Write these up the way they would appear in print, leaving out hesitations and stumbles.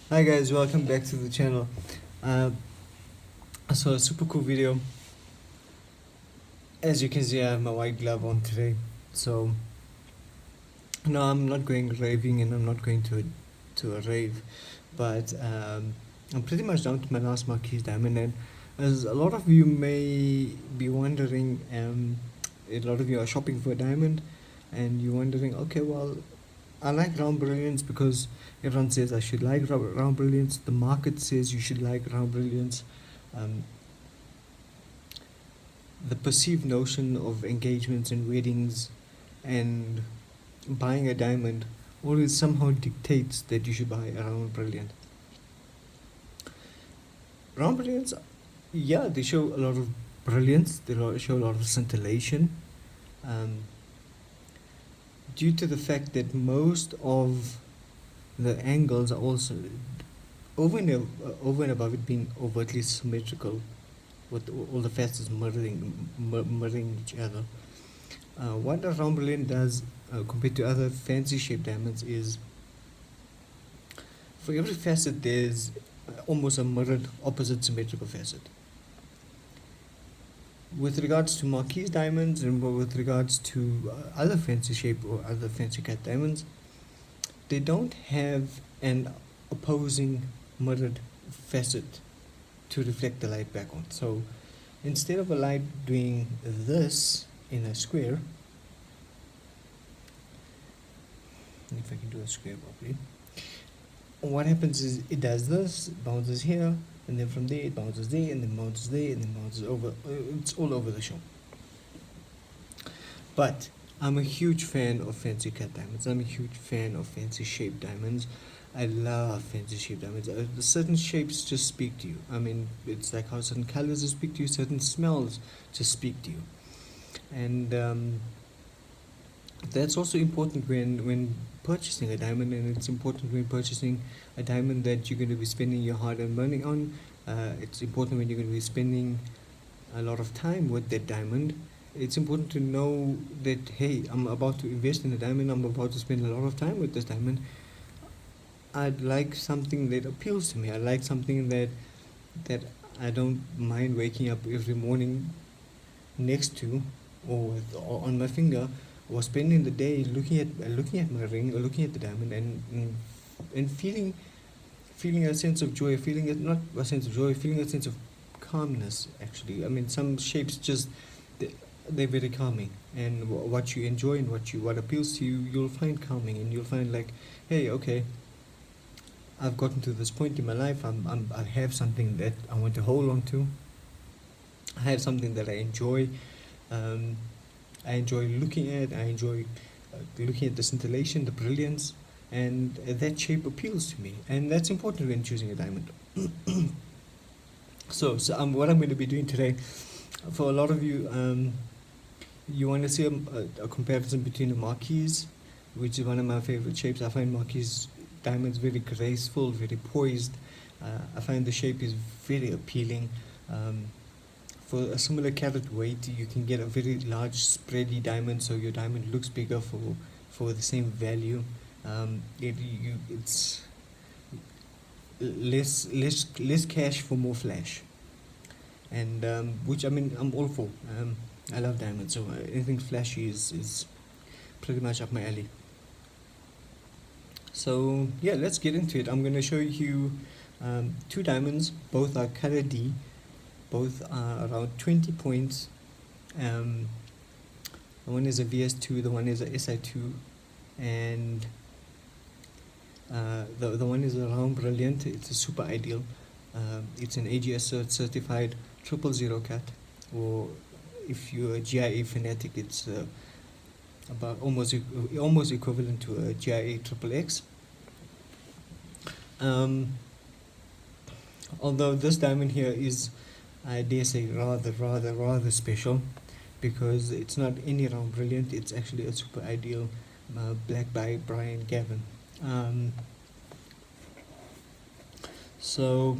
Hi guys, welcome back to the channel. Uh, so a super cool video. As you can see, I have my white glove on today. So no, I'm not going raving, and I'm not going to a rave, but I'm pretty much down to my last Marquise diamond. And as a lot of you may be wondering, a lot of you are shopping for a diamond, and you're wondering, okay, well, I like round brilliance because everyone says I should like round brilliance. The market says you should like round brilliance. Um, the perceived notion of engagements and weddings and buying a diamond always somehow dictates that you should buy a round brilliant. Round brilliants, yeah, they show a lot of brilliance. Show a lot of scintillation. Um, Due to the fact that most of the angles are also over and above it being overtly symmetrical, with all the facets mirroring each other. What a round brilliant does compared to other fancy shaped diamonds is for every facet there's almost a mirrored opposite symmetrical facet. With regards to Marquise diamonds and with regards to other fancy shape or other fancy cut diamonds, they don't have an opposing mirrored facet to reflect the light back on. So instead of a light doing this in a square, if I can do a square properly, what happens is it does this, bounces here, and then from there it bounces there, and then bounces there, and then bounces over. It's all over the show. But I'm a huge fan of fancy cut diamonds. I'm a huge fan of fancy shaped diamonds. I love fancy shaped diamonds. Certain shapes just speak to you. I mean, it's like how certain colors just speak to you, certain smells just speak to you. And that's also important when purchasing a diamond, and it's important when purchasing a diamond that you're going to be spending your hard-earned money on. It's important when you're going to be spending a lot of time with that diamond. It's important to know that, hey, I'm about to invest in a diamond, I'm about to spend a lot of time with this diamond. I'd like something that appeals to me. I like something that I don't mind waking up every morning next to, or on my finger, or spending the day looking at my ring, or looking at the diamond, and feeling a sense of joy, feeling it, not a sense of joy, feeling a sense of calmness. Actually, I mean, some shapes just they- they're very calming, and what you enjoy and what appeals to you, you'll find calming, and you'll find like, hey, okay, I've gotten to this point in my life. I have something that I want to hold on to. I have something that I enjoy. Um, I enjoy looking at. I enjoy looking at the scintillation, the brilliance, and that shape appeals to me. And that's important when choosing a diamond. So what I'm going to be doing today, for a lot of you, you want to see a comparison between a Marquise, which is one of my favorite shapes. I find Marquise diamonds very graceful, very poised. I find the shape is very appealing. For a similar carat weight, you can get a very large spready diamond, so your diamond looks bigger for the same value. It's less cash for more flash, and which, I mean, I'm all for. I love diamonds, so anything flashy is pretty much up my alley. So yeah, let's get into it. I'm going to show you two diamonds. Both are Carat D. Both are around 20 points. The one is a VS2, the one is a SI2, and the one is a round brilliant. It's a super ideal. It's an AGS certified 000 cut, or if you're a G.I.A fanatic, it's about almost equivalent to a G.I.A triple X. Although this diamond here is, I dare say, rather special, because it's not any round brilliant. It's actually a super ideal black by Gavin. So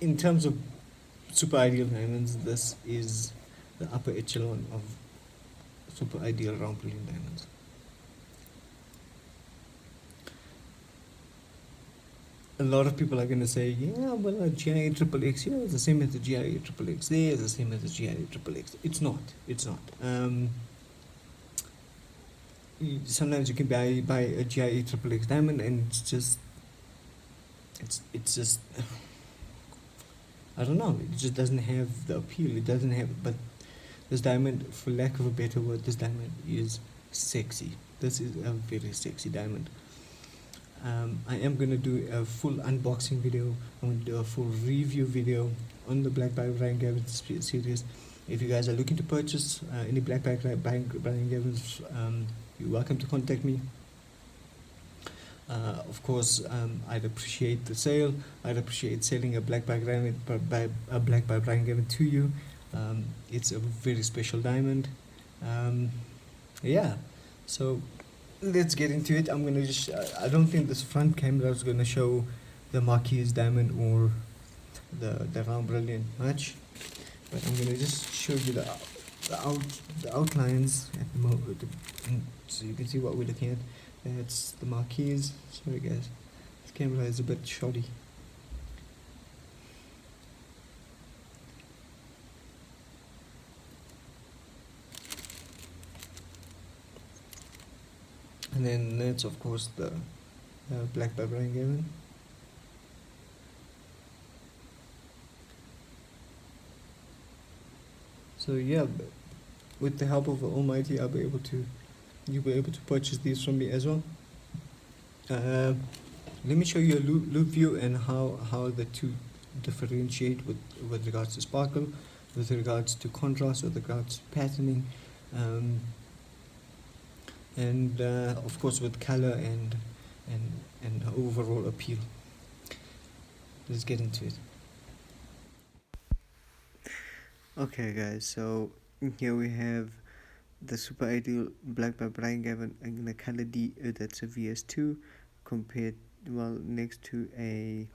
in terms of super ideal diamonds, this is the upper echelon of super ideal round brilliant diamonds. a lot of people are going to say, yeah, well, a G.I.A triple X, yeah, it's the same as the G.I.A triple X there, it's the same as the G.I.A triple X. It's not. It's not. Sometimes you can buy a G.I.A triple X diamond, and it's just I don't know. It just doesn't have the appeal. It doesn't have. But this diamond, for lack of a better word, this diamond is sexy. This is a very sexy diamond. I am gonna do a full unboxing video. I'm gonna do a full review video on the Black by Brian Gavin series. If you guys are looking to purchase any Black by Brian Gavins, you're welcome to contact me. Of course, I'd appreciate the sale. I'd appreciate selling a Black by Brian Gavin to you. It's a very special diamond. Yeah, so let's get into it. I'm gonna just I don't think this front camera is gonna show the Marquise diamond or the round brilliant much, but I'm gonna just show you the outlines at the moment, so you can see what we're looking at. That's the Marquise. Sorry guys, this camera is a bit shoddy. And then that's of course the Black by Brian Gavin. So yeah, with the help of the Almighty, you'll be able to purchase these from me as well. Let me show you a loop view and how the two differentiate with regards to sparkle, with regards to contrast, with regards to patterning, and of course with color and overall appeal. Let's get into it. Okay guys, so here we have the super ideal Black by Brian Gavin in the color D, that's a VS2, compared next to a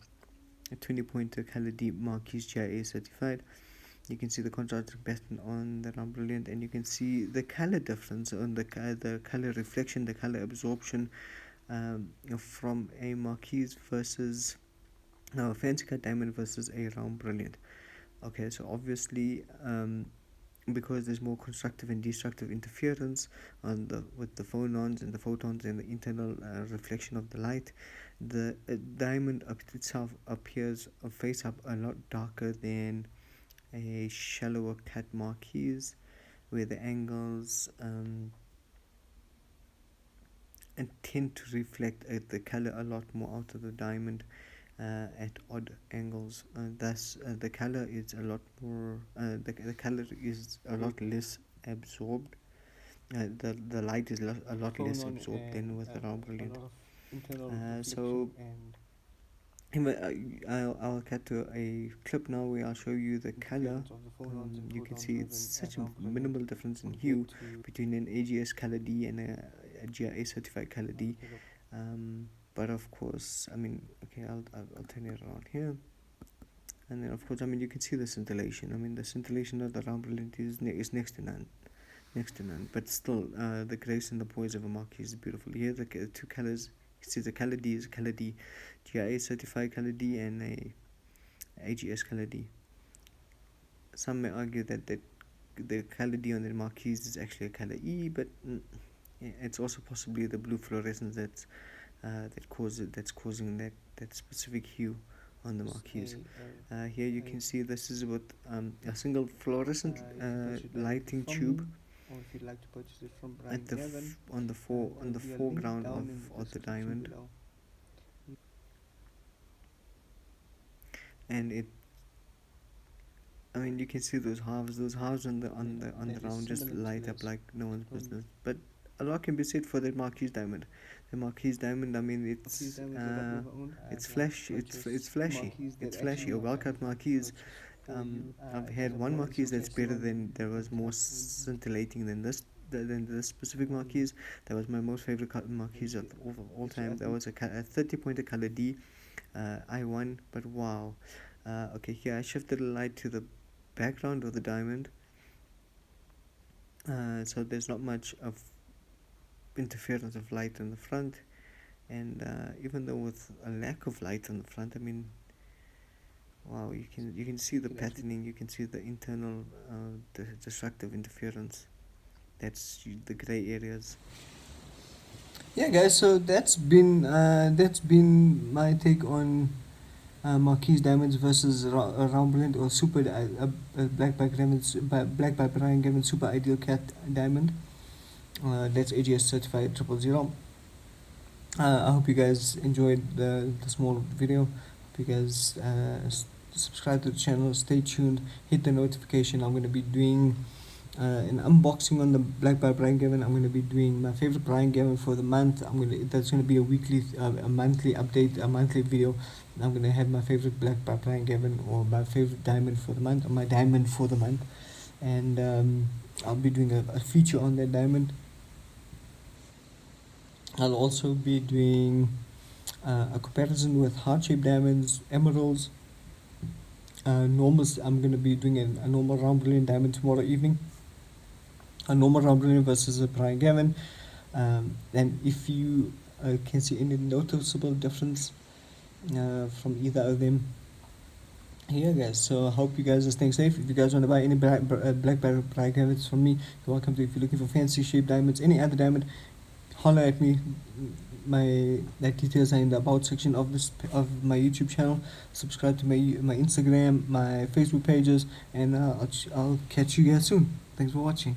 20-pointer color D Marquise G.I.A certified. You can see the contrast pattern on the round brilliant, and you can see the color difference on the color reflection, the color absorption from a Marquise versus a fancy cut diamond versus a round brilliant. Okay, so obviously because there's more constructive and destructive interference with the phonons and the photons and the internal reflection of the light, the diamond itself appears face up a lot darker than a shallower cut Marquise, where the angles and tend to reflect the color a lot more out of the diamond at odd angles. Thus, the color is a lot more. The color is a lot less absorbed. The light is a lot less absorbed than with the round brilliant. So I'll cut to a clip now where I'll show you the color. You can see it's such a minimal difference in hue between an AGS color D and a G.I.A certified color D. But of course, I mean, okay, I'll turn it around here, and then of course, I mean, you can see the scintillation. I mean, the scintillation of the round brilliant is next to none, But still, the grace and the poise of a Marquise is beautiful. Here, the two colors. You see, the color D is color D, G.I.A certified color D, and a AGS color D. Some may argue that the color D on the Marquise is actually a color E, but it's also possibly the blue fluorescence that's causing that specific hue on the Marquise. Here you can see this is with a single fluorescent lighting tube at on the foreground of the diamond, and I mean, you can see those halves on the round just light up like no one's business. But a lot can be said for the Marquise diamond. The Marquise diamond, I mean, it's flashy. It's flashy. A well-cut Marquise. I've had one Marquise that's better than, there was more scintillating than this specific Marquise. That was my most favorite Marquise of all time. That was a 30-pointer color D. I won, but wow. Okay, here I shifted the light to the background of the diamond, so there's not much of interference of light in the front, And even though with a lack of light on the front, I mean, wow, you can see the patterning, you can see the internal destructive interference. That's the gray areas. Yeah, guys. So that's been my take on Marquise diamonds versus round brilliant or super black by diamonds, black by Brian Gavin super ideal cat diamond. That's AGS certified 000. I hope you guys enjoyed the small video. Hope you guys subscribe to the channel, stay tuned, hit the notification. I'm going to be doing an unboxing on the black by Brian Gavin. I'm going to be doing my favorite Brian Gavin for the month. That's going to be a weekly, a monthly update, a monthly video. I'm going to have my favorite black by Brian Gavin or my favorite diamond for the month, or my diamond for the month. And I'll be doing a feature on that diamond. I'll also be doing a comparison with heart-shaped diamonds, emeralds, normals. I'm going to be doing a normal round brilliant diamond tomorrow evening. A normal round brilliant versus a Brian Gavin. And if you can see any noticeable difference from either of them, yeah, guys. So I hope you guys are staying safe. If you guys want to buy any black Brian Gavins from me, you're welcome to. If you're looking for fancy shaped diamonds, any other diamond, holler at me. My details are in the about section of my YouTube channel. Subscribe to my Instagram, my Facebook pages, and I'll catch you guys soon. Thanks for watching.